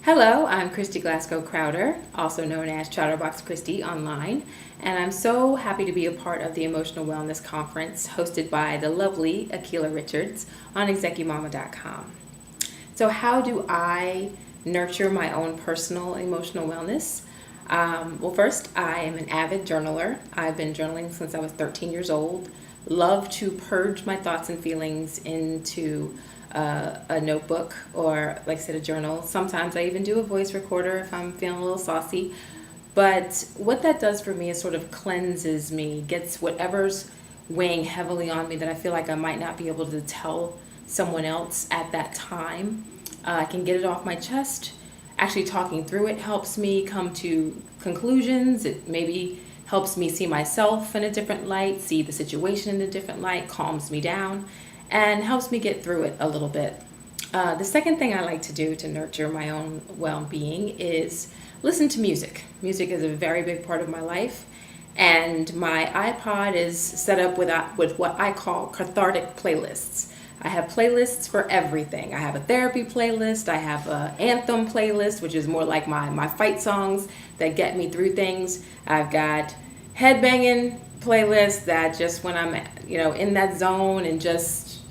Hello, I'm Christie Glascoe Crowder, also known as ChatterBox Christie online, and I'm so happy to be a part of the Emotional Wellness Conference hosted by the lovely Akila Richards on ExecuMama.com. So how do I nurture my own personal emotional wellness? First, I am an avid journaler. I've been journaling since I was 13 years old. Love to purge my thoughts and feelings into a notebook or, like I said, a journal. Sometimes I even do a voice recorder if I'm feeling a little saucy. But what that does for me is sort of cleanses me, gets whatever's weighing heavily on me that I feel like I might not be able to tell someone else at that time. I can get it off my chest. Actually, talking through it helps me come to conclusions. It maybe helps me see myself in a different light, see the situation in a different light, calms me down, and helps me get through it a little bit. The second thing I like to do to nurture my own well-being is listen to music. Music is a very big part of my life, and my iPod is set up with what I call cathartic playlists. I have playlists for everything. I have a therapy playlist. I have an anthem playlist, which is more like my fight songs that get me through things. I've got headbanging playlists that just when I'm in that zone and just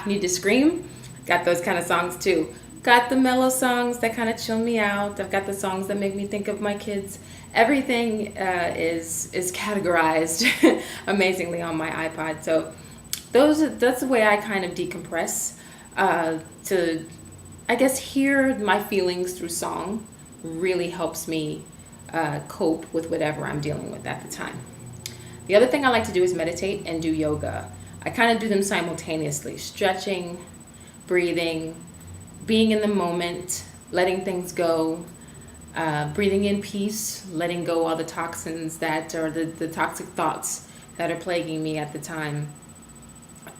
need to scream. Got those kind of songs too. Got the mellow songs that kind of chill me out. I've got the songs that make me think of my kids. Everything is categorized amazingly on my iPod. So that's the way I kind of decompress to, I guess, hear my feelings through song really helps me cope with whatever I'm dealing with at the time. The other thing I like to do is meditate and do yoga. I kind of do them simultaneously, stretching, breathing, being in the moment, letting things go, breathing in peace, letting go all the toxins that are the toxic thoughts that are plaguing me at the time.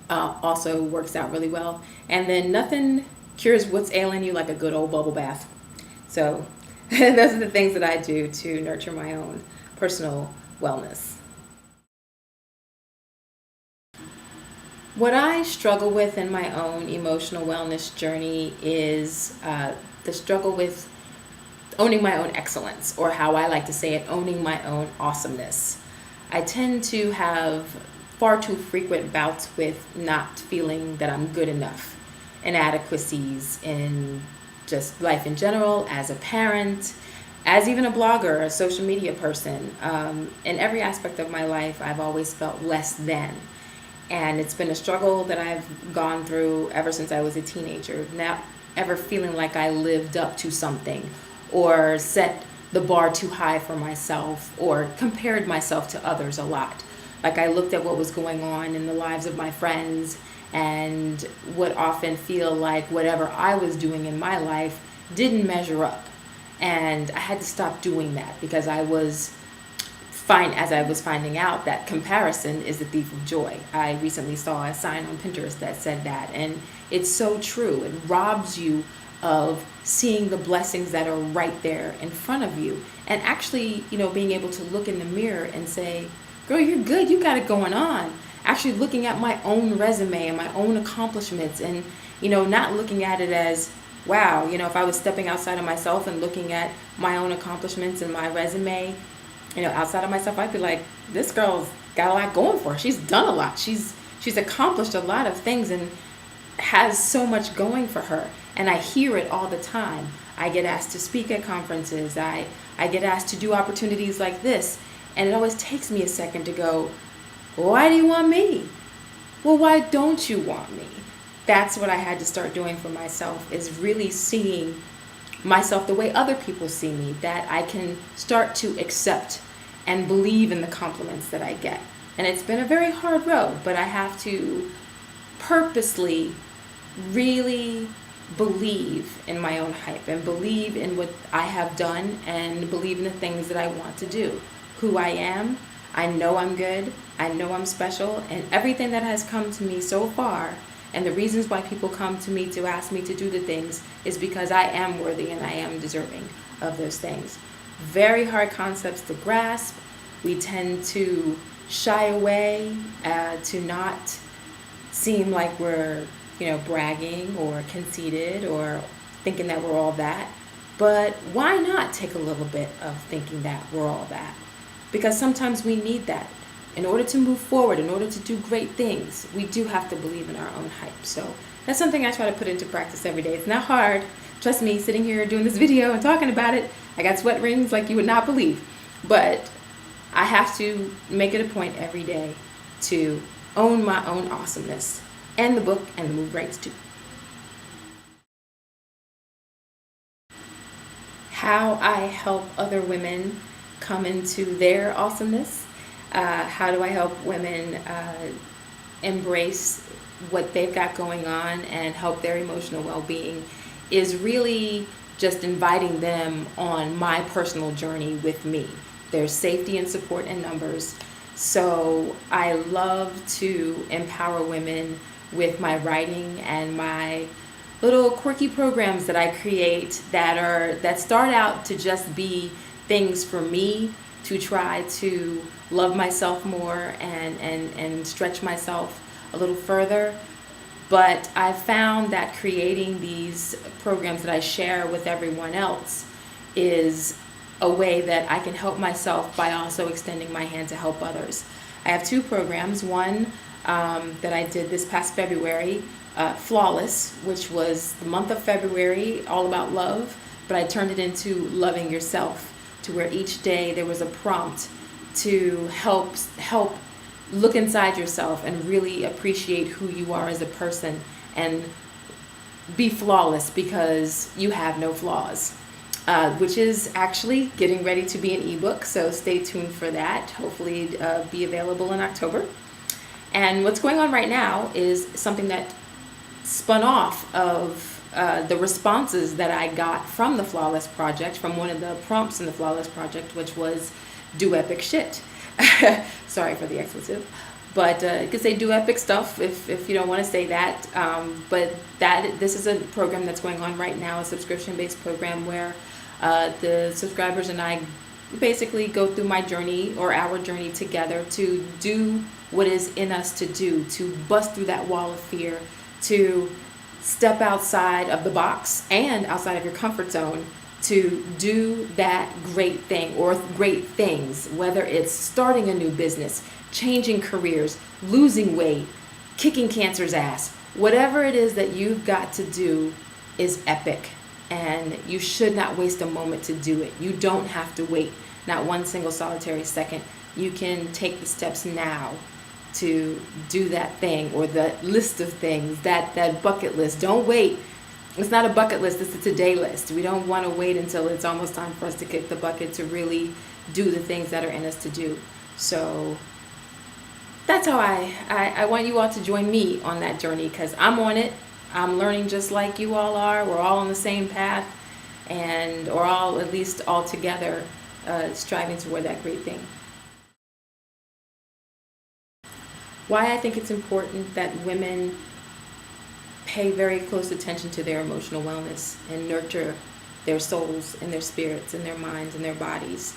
Also works out really well. And then nothing cures what's ailing you like a good old bubble bath. So those are the things that I do to nurture my own personal wellness. What I struggle with in my own emotional wellness journey is the struggle with owning my own excellence, or how I like to say it, owning my own awesomeness. I tend to have far too frequent bouts with not feeling that I'm good enough, inadequacies in just life in general, as a parent, as even a blogger, a social media person. In every aspect of my life, I've always felt less than. And it's been a struggle that I've gone through ever since I was a teenager, not ever feeling like I lived up to something or set the bar too high for myself or compared myself to others a lot. Like I looked at what was going on in the lives of my friends and would often feel like whatever I was doing in my life didn't measure up. And I had to stop doing that because as I was finding out that comparison is the thief of joy. I recently saw a sign on Pinterest that said that, and it's so true. It robs you of seeing the blessings that are right there in front of you, and actually, being able to look in the mirror and say, girl, you're good, you got it going on. Actually looking at my own resume and my own accomplishments and, not looking at it as, wow, if I was stepping outside of myself and looking at my own accomplishments and my resume, outside of myself, I'd be like, this girl's got a lot going for her. She's done a lot. She's accomplished a lot of things and has so much going for her. And I hear it all the time. I get asked to speak at conferences. I get asked to do opportunities like this. And it always takes me a second to go, why do you want me? Well, why don't you want me? That's what I had to start doing for myself, is really seeing myself the way other people see me, that I can start to accept and believe in the compliments that I get. And it's been a very hard road, but I have to purposely really believe in my own hype and believe in what I have done and believe in the things that I want to do. Who I am, I know I'm good, I know I'm special, and everything that has come to me so far, and the reasons why people come to me to ask me to do the things, is because I am worthy and I am deserving of those things. Very hard concepts to grasp. We tend to shy away, to not seem like we're, bragging or conceited or thinking that we're all that. But why not take a little bit of thinking that we're all that? Because sometimes we need that. In order to move forward, in order to do great things, we do have to believe in our own hype. So that's something I try to put into practice every day. It's not hard. Trust me, sitting here doing this video and talking about it, I got sweat rings like you would not believe. But I have to make it a point every day to own my own awesomeness, and the book and the move rights too. How I help other women come into their awesomeness. How do I help women embrace what they've got going on and help their emotional well-being is really just inviting them on my personal journey with me. There's safety and support in numbers. So I love to empower women with my writing and my little quirky programs that I create that start out to just be things for me to try to love myself more and stretch myself a little further. But I found that creating these programs that I share with everyone else is a way that I can help myself by also extending my hand to help others. I have two programs. One that I did this past February, Flawless, which was the month of February, all about love, but I turned it into Loving Yourself, to where each day there was a prompt to help look inside yourself and really appreciate who you are as a person and be flawless because you have no flaws, which is actually getting ready to be an ebook, so stay tuned for that. Hopefully be available in October. And what's going on right now is something that spun off of the responses that I got from the Flawless Project, from one of the prompts in the Flawless Project, which was do epic shit. Sorry for the expletive, but you could say do epic stuff if you don't want to say that. But this is a program that's going on right now, a subscription-based program where the subscribers and I basically go through my journey or our journey together to do what is in us to do, to bust through that wall of fear, to step outside of the box and outside of your comfort zone to do that great thing or great things, whether it's starting a new business, changing careers, losing weight, kicking cancer's ass. Whatever it is that you've got to do is epic, and you should not waste a moment to do it. You don't have to wait, not one single solitary second. You can take the steps now to do that thing or the list of things, that bucket list. Don't wait. It's not a bucket list, it's a today list. We don't want to wait until it's almost time for us to kick the bucket to really do the things that are in us to do. So that's how I want you all to join me on that journey, because I'm on it. I'm learning just like you all are. We're all on the same path, or all, at least all together, striving toward that great thing. Why I think it's important that women pay very close attention to their emotional wellness and nurture their souls and their spirits and their minds and their bodies.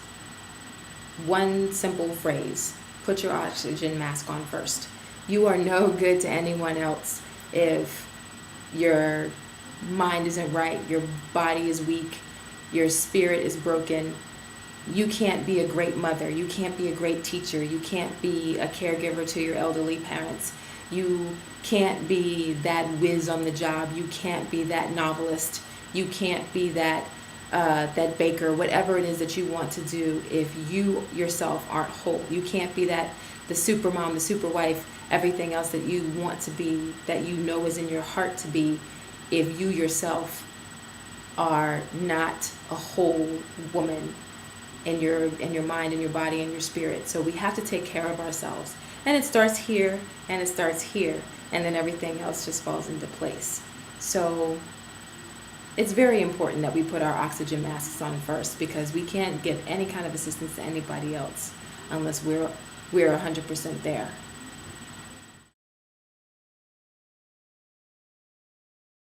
One simple phrase: put your oxygen mask on first. You are no good to anyone else if your mind isn't right, your body is weak, your spirit is broken. You can't be a great mother. You can't be a great teacher. You can't be a caregiver to your elderly parents. You can't be that whiz on the job. You can't be that novelist. You can't be that baker, whatever it is that you want to do if you yourself aren't whole. You can't be the super mom, the super wife, everything else that you want to be, that you know is in your heart to be, if you yourself are not a whole woman in your mind, in your body, and your spirit. So we have to take care of ourselves. And it starts here, and it starts here, and then everything else just falls into place. So it's very important that we put our oxygen masks on first, because we can't give any kind of assistance to anybody else unless we're 100% there.